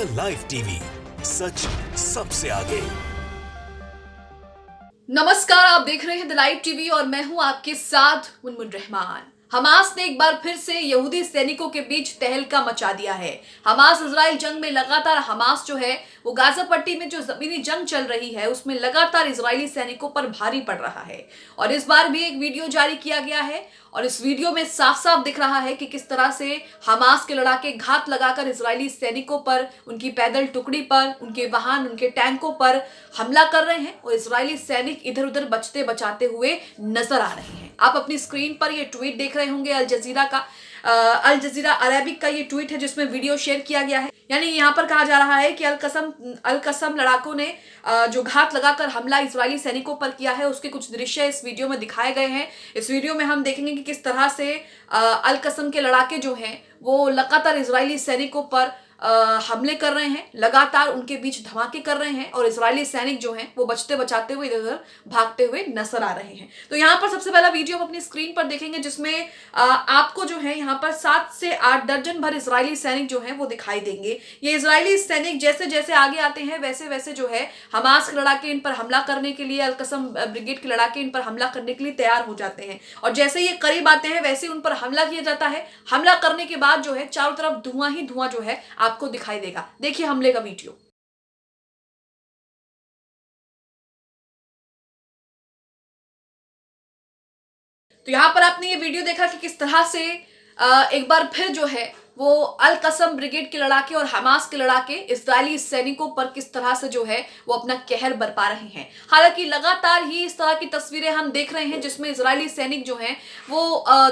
The live TV, सच सबसे आगे। नमस्कार, आप देख रहे हैं द लाइव टीवी और मैं हूं आपके साथ मुनमुन रहमान। हमास ने एक बार फिर से यहूदी सैनिकों के बीच तहलका मचा दिया है। हमास इजराइल जंग में लगातार हमास जो है वो गाजा पट्टी में जो जमीनी जंग चल रही है उसमें लगातार इजरायली सैनिकों पर भारी पड़ रहा है और इस बार भी एक वीडियो जारी किया गया है और इस वीडियो में साफ साफ दिख रहा है कि किस तरह से हमास के लड़ाके घात लगाकर इजरायली सैनिकों पर, उनकी पैदल टुकड़ी पर, उनके वाहन, उनके टैंकों पर हमला कर रहे हैं और इजरायली सैनिक इधर उधर बचते बचाते हुए नजर आ रहे हैं। आप अपनी स्क्रीन पर ये ट्वीट देख रहे होंगे अल जजीरा अरबिक का ये ट्वीट है जिसमें वीडियो शेयर किया गया है। यानी यहाँ पर कहा जा रहा है कि अल कसम लड़ाकों ने जो घात लगाकर हमला इजरायली सैनिकों पर किया है उसके कुछ दृश्य इस वीडियो में दिखाए गए हैं। इस वीडियो में हम देखेंगे कि किस तरह से अल कसम के लड़ाके जो हैं वो लगातार इजरायली सैनिकों पर हमले कर रहे हैं, लगातार उनके बीच धमाके कर रहे हैं और इजरायली सैनिक जो हैं वो बचते बचाते हुए इधर उधर भागते हुए नजर आ रहे हैं। तो यहाँ पर सबसे पहला वीडियो हम अपनी स्क्रीन पर देखेंगे जिसमें आपको जो है यहाँ पर 7 से 8 दर्जन भर इजरायली सैनिक जो हैं वो दिखाई देंगे। ये इजरायली सैनिक जैसे जैसे आगे आते हैं वैसे वैसे जो है हमास के लड़ाके इन पर हमला करने के लिए, अल कसम ब्रिगेड के लड़ाके इन पर हमला करने के लिए तैयार हो जाते हैं और जैसे ये करीब आते हैं वैसे उन पर हमला किया जाता है। हमला करने के बाद जो है चारों तरफ धुआं ही धुआं जो है आपको दिखाई देगा। देखिए हमले का वीडियो। तो यहां पर आपने ये वीडियो देखा कि किस तरह से एक बार फिर जो है वो अल कसम ब्रिगेड के लड़ाके और हमास के लड़ाके इजरायली सैनिकों पर किस तरह से जो है वो अपना कहर बरपा रहे हैं। हालांकि लगातार ही इस तरह की तस्वीरें हम देख रहे हैं जिसमें इजरायली सैनिक जो हैं वो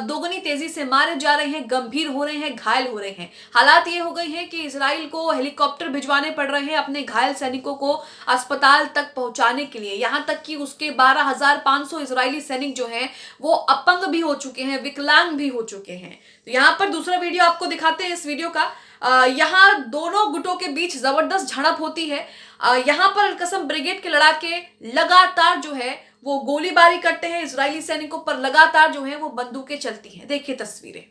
दोगुनी तेजी से मारे जा रहे हैं, गंभीर हो रहे हैं, घायल हो रहे हैं। हालात ये हो गई हैं कि इजराइल को हेलीकॉप्टर भिजवाने पड़ रहे हैं अपने घायल सैनिकों को अस्पताल तक पहुंचाने के लिए। यहां तक कि उसके 12,500 इजरायली सैनिक जो हैं वो अपंग भी हो चुके हैं, विकलांग भी हो चुके हैं। तो यहाँ पर दूसरा वीडियो आपको दिखाते हैं इस वीडियो का। यहाँ दोनों गुटों के बीच जबरदस्त झड़प होती है। यहाँ पर अल कसम ब्रिगेड के लड़ाके लगातार जो है वो गोलीबारी करते हैं इजरायली सैनिकों पर, लगातार जो है वो बंदूकें चलती हैं। देखिए तस्वीरें।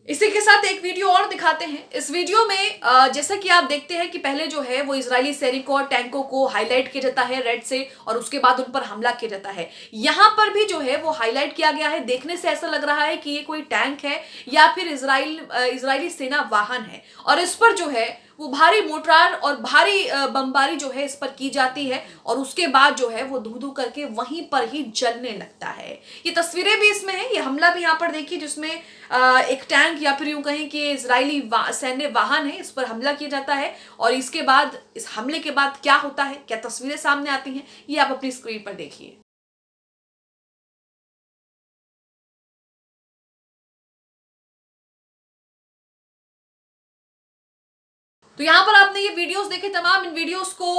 इसी के साथ एक वीडियो और दिखाते हैं। इस वीडियो में जैसा कि आप देखते हैं कि पहले जो है वो इजरायली सैनिकों और टैंकों को हाईलाइट किया जाता है रेड से और उसके बाद उन पर हमला किया जाता है। यहाँ पर भी जो है वो हाईलाइट किया गया है। देखने से ऐसा लग रहा है कि ये कोई टैंक है या फिर इजरायली सेना वाहन है और इस पर जो है वो भारी मोर्टार और भारी बमबारी जो है इस पर की जाती है और उसके बाद जो है वो धू धू करके वहीं पर ही जलने लगता है। ये तस्वीरें भी इसमें है। ये हमला भी यहाँ पर देखिए जिसमें एक टैंक या फिर यूं कहें कि इजरायली सैन्य वाहन है, इस पर हमला किया जाता है और इसके बाद, इस हमले के बाद क्या होता है, क्या तस्वीरें सामने आती हैं, ये आप अपनी स्क्रीन पर देखिए। तो यहाँ पर आपने ये वीडियोस देखे तमाम। इन वीडियोस को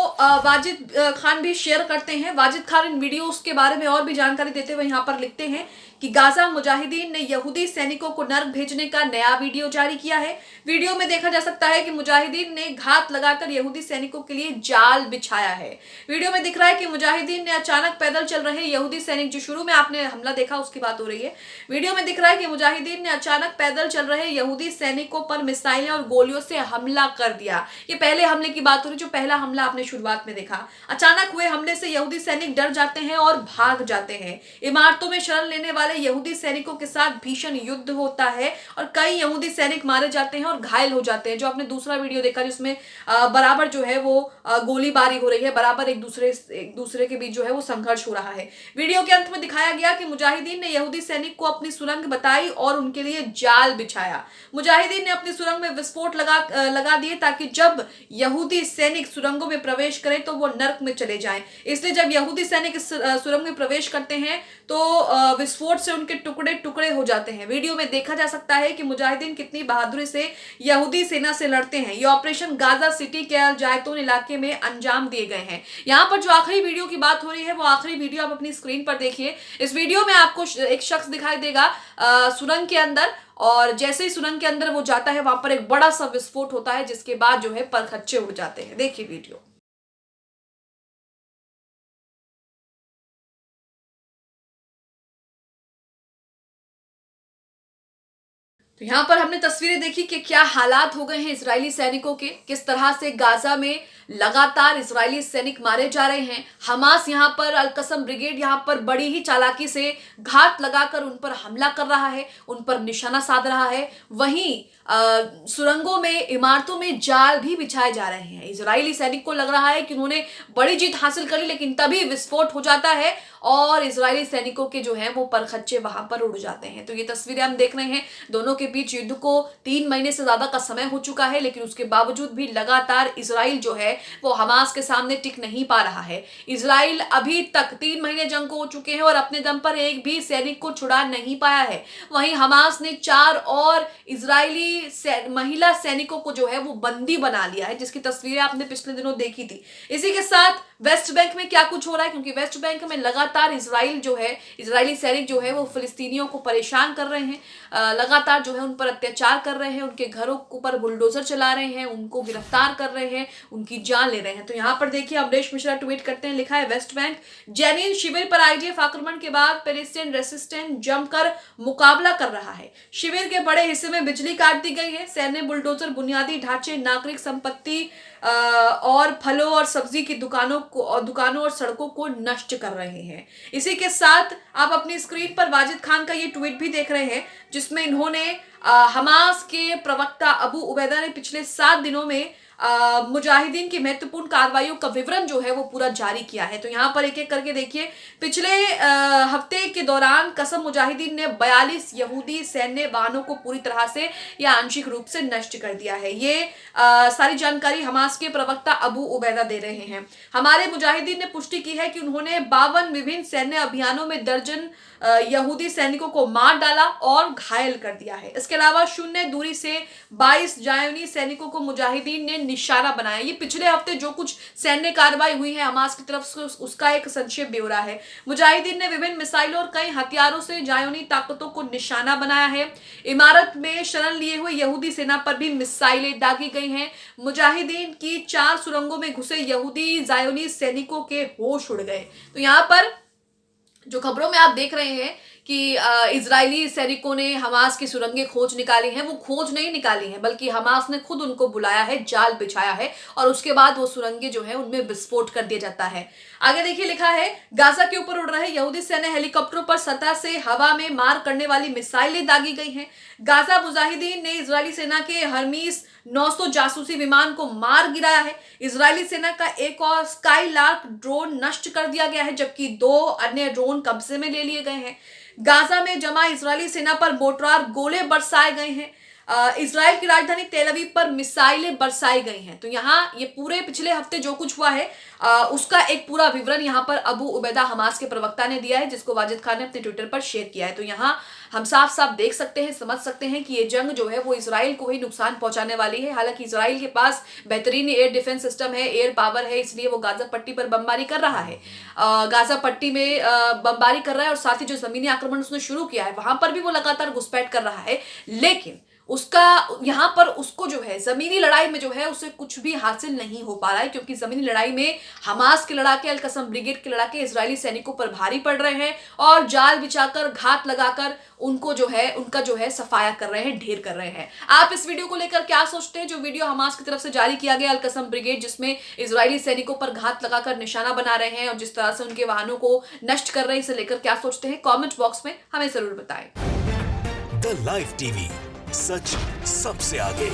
वाजिद खान भी शेयर करते हैं। वाजिद खान इन वीडियोस के बारे में और भी जानकारी देते हुए यहाँ पर लिखते हैं कि गाजा मुजाहिदीन ने यहूदी सैनिकों को नर्क भेजने का नया वीडियो जारी किया है। वीडियो में देखा जा सकता है कि मुजाहिदीन ने घात लगाकर यहूदी सैनिकों के लिए जाल बिछाया है। वीडियो में दिख रहा है कि मुजाहिदीन ने अचानक पैदल चल रहे यहूदी सैनिक, जो शुरू में आपने हमला देखा उसकी बात हो रही है, वीडियो में दिख रहा है कि मुजाहिदीन ने अचानक पैदल चल रहे यहूदी सैनिकों पर मिसाइलें और गोलियों से हमला कर दिया। ये पहले हमले की बात हो रही, जो पहला हमला आपने शुरुआत में देखा। अचानक हुए हमले से यहूदी सैनिक डर जाते हैं और भाग जाते हैं। इमारतों में शरण लेने वाले यहूदी सैनिकों के साथ भीषण युद्ध होता है और कई यहूदी सैनिक मारे जाते हैं और घायल हो जाते हैं। जो आपने दूसरा वीडियो देखा जिसमें बराबर जो है वो गोलीबारी हो रही है, बराबर एक दूसरे के बीच जो है वो संघर्ष हो रहा है। वीडियो के अंत में दिखाया गया कि मुजाहिदीन ने यहूदी सैनिक को अपनी सुरंग बताई और उनके लिए जाल बिछाया। मुजाहिदीन ने अपनी सुरंग में विस्फोट लगा दिए ताकि जब यहूदी सैनिक सुरंगों में प्रवेश करें तो वो नर्क में चले जाएं। इसलिए जब यहूदी सैनिक इस सुरंग में प्रवेश करते हैं तो विस्फोट से उनके टुकड़े टुकड़े हो जाते हैं। वीडियो में देखा जा सकता है कि मुजाहिदीन कितनी बहादुरी से यहूदी सेना से लड़ते हैं। ये ऑपरेशन गाजा सिटी के अल जायतून इलाके में अंजाम दिए गए हैं। यहाँ पर जो आखिरी वीडियो की बात हो रही है वो आखिरी वीडियो आप अपनी स्क्रीन पर देखिए। इस वीडियो में आपको एक शख्स दिखाई देगा सुरंग के अंदर और जैसे ही सुरंग के अंदर वो जाता है वहां पर एक बड़ा सा विस्फोट होता है जिसके बाद जो है परखच्चे उड़ जाते हैं। देखिए वीडियो। तो यहाँ पर हमने तस्वीरें देखी कि क्या हालात हो गए हैं इजरायली सैनिकों के, किस तरह से गाजा में लगातार इजरायली सैनिक मारे जा रहे हैं। हमास यहाँ पर अल-कसम ब्रिगेड यहाँ पर बड़ी ही चालाकी से घात लगाकर उन पर हमला कर रहा है, उन पर निशाना साध रहा है। वहीं सुरंगों में, इमारतों में जाल भी बिछाए जा रहे हैं। इजरायली सैनिक को लग रहा है कि उन्होंने बड़ी जीत हासिल कर ली, लेकिन तभी विस्फोट हो जाता है और इजरायली सैनिकों के जो हैं वो परखच्चे वहां पर उड़ जाते हैं। तो ये तस्वीरें हम देख रहे हैं। दोनों के बीच युद्ध को 3 महीने से ज्यादा का समय हो चुका है, लेकिन उसके बावजूद भी लगातार इजराइल जो है वो हमास के सामने टिक नहीं पा रहा है। इजराइल अभी तक 3 महीने जंग को हो चुके हैं और अपने दम पर एक भी सैनिक को छुड़ा नहीं पाया है। वहीं हमास ने 4 और इजरायली महिला सैनिकों को जो है वो बंदी बना लिया है, जिसकी तस्वीरें आपने पिछले दिनों देखी थी। इसी के साथ वेस्ट बैंक में क्या कुछ हो रहा है, क्योंकि वेस्ट बैंक में लगातार इजराइल जो है, इजरायली सैनिक जो है वो फिलिस्तीनियों को परेशान कर रहे हैं, लगातार जो है उन पर अत्याचार कर रहे हैं, उनके घरों के ऊपर बुलडोजर चला रहे हैं, उनको गिरफ्तार कर रहे हैं, उनकी जान ले रहे हैं। तो यहाँ पर देखिए अवधेश मिश्रा ट्वीट करते हैं, लिखा है वेस्ट बैंक जेनिन शिविर पर आईडीएफ आक्रमण के बाद पैलेस्टाइन रेसिस्टेंट जमकर मुकाबला कर रहा है। शिविर के बड़े हिस्से में बिजली काट दी गई है। सैन्य बुलडोजर बुनियादी ढांचे, नागरिक संपत्ति और फलों और सब्जी की दुकानों और सड़कों को नष्ट कर रहे हैं। इसी के साथ आप अपनी स्क्रीन पर वाजिद खान का ये ट्वीट भी देख रहे हैं, जिसमें इन्होंने हमास के प्रवक्ता अबू उबैदा ने पिछले 7 दिनों में मुजाहिदीन की महत्वपूर्ण कार्रवाइयों का विवरण जो है वो पूरा जारी किया है। तो यहाँ पर एक एक करके देखिए, पिछले हफ्ते के दौरान कसम मुजाहिदीन ने 42 यहूदी सैन्य वाहनों को पूरी तरह से या आंशिक रूप से नष्ट कर दिया है। ये सारी जानकारी हमास के प्रवक्ता अबू उबैदा दे रहे हैं। हमारे मुजाहिदीन ने पुष्टि की है कि उन्होंने 52 विभिन्न सैन्य अभियानों में दर्जन यहूदी सैनिकों को मार डाला और घायल कर दिया है। इसके अलावा शून्य दूरी से 22 जायोनी सैनिकों को मुजाहिदीन ने निशाना बनाया। ये पिछले हफ्ते जो कुछ सैन्य कार्रवाई हुई है हमास की तरफ से उसका एक संक्षेप ब्यौरा है। मुजाहिदीन ने विभिन्न मिसाइलों और कई हथियारों से जायोनी ताकतों को निशाना बनाया है। इमारत में शरण लिए हुए यहूदी सेना पर भी मिसाइलें दागी गई हैं। मुजाहिदीन की 4 सुरंगों में घुसे यहूदी जायोनी सैनिकों के होश उड़ गए। तो यहाँ पर जो खबरों में आप देख रहे हैं कि इजरायली सैनिकों ने हमास की सुरंगें खोज निकाली हैं, वो खोज नहीं निकाली हैं, बल्कि हमास ने खुद उनको बुलाया है, जाल बिछाया है और उसके बाद वो सुरंगें जो है उनमें विस्फोट कर दिया जाता है। आगे देखिए, लिखा है गाजा के ऊपर उड़ रहे यहूदी सैन्य हेलीकॉप्टरों पर सतह से हवा में मार करने वाली मिसाइलें दागी गई हैं। गाजा मुजाहिदीन ने इजरायली सेना के हर्मीस 900 जासूसी विमान को मार गिराया है। इजरायली सेना का एक और स्काईलार्क ड्रोन नष्ट कर दिया गया है, जबकि 2 अन्य ड्रोन कब्जे में ले लिए गए हैं। गाजा में जमा इजरायली सेना पर मोर्टार गोले बरसाए गए हैं। इजराइल की राजधानी तेल अवीव पर मिसाइलें बरसाई गई हैं। तो यहाँ ये पूरे पिछले हफ्ते जो कुछ हुआ है उसका एक पूरा विवरण यहाँ पर अबू उबैदा हमास के प्रवक्ता ने दिया है, जिसको वाजिद खान ने अपने ट्विटर पर शेयर किया है। तो यहाँ हम साफ साफ देख सकते हैं, समझ सकते हैं कि ये जंग जो है वो इजराइल को ही नुकसान पहुंचाने वाली है। हालांकि इजराइल के पास बेहतरीन एयर डिफेंस सिस्टम है, एयर पावर है, इसलिए वो गाजा पट्टी पर बमबारी कर रहा है, गाजा पट्टी में बमबारी कर रहा है और साथ ही जो जमीनी आक्रमण उसने शुरू किया है वहां पर भी वो लगातार घुसपैठ कर रहा है। लेकिन उसका यहाँ पर उसको जो है जमीनी लड़ाई में जो है उसे कुछ भी हासिल नहीं हो पा रहा है, क्योंकि जमीनी लड़ाई में हमास के लड़ाके, अल-कसम ब्रिगेड के लड़ाके इजरायली सैनिकों पर भारी पड़ रहे हैं और जाल बिछाकर, घात लगाकर उनको जो है उनका जो है सफाया कर रहे हैं, ढेर कर रहे हैं। आप इस वीडियो को लेकर क्या सोचते हैं? जो वीडियो हमास की तरफ से जारी किया गया अल-कसम ब्रिगेड, जिसमें इजरायली सैनिकों पर घात लगाकर निशाना बना रहे हैं और जिस तरह से उनके वाहनों को नष्ट कर रहे हैं, इसे लेकर क्या सोचते हैं? कॉमेंट बॉक्स में हमें जरूर बताएं। द लाइव टीवी, सच सबसे आगे।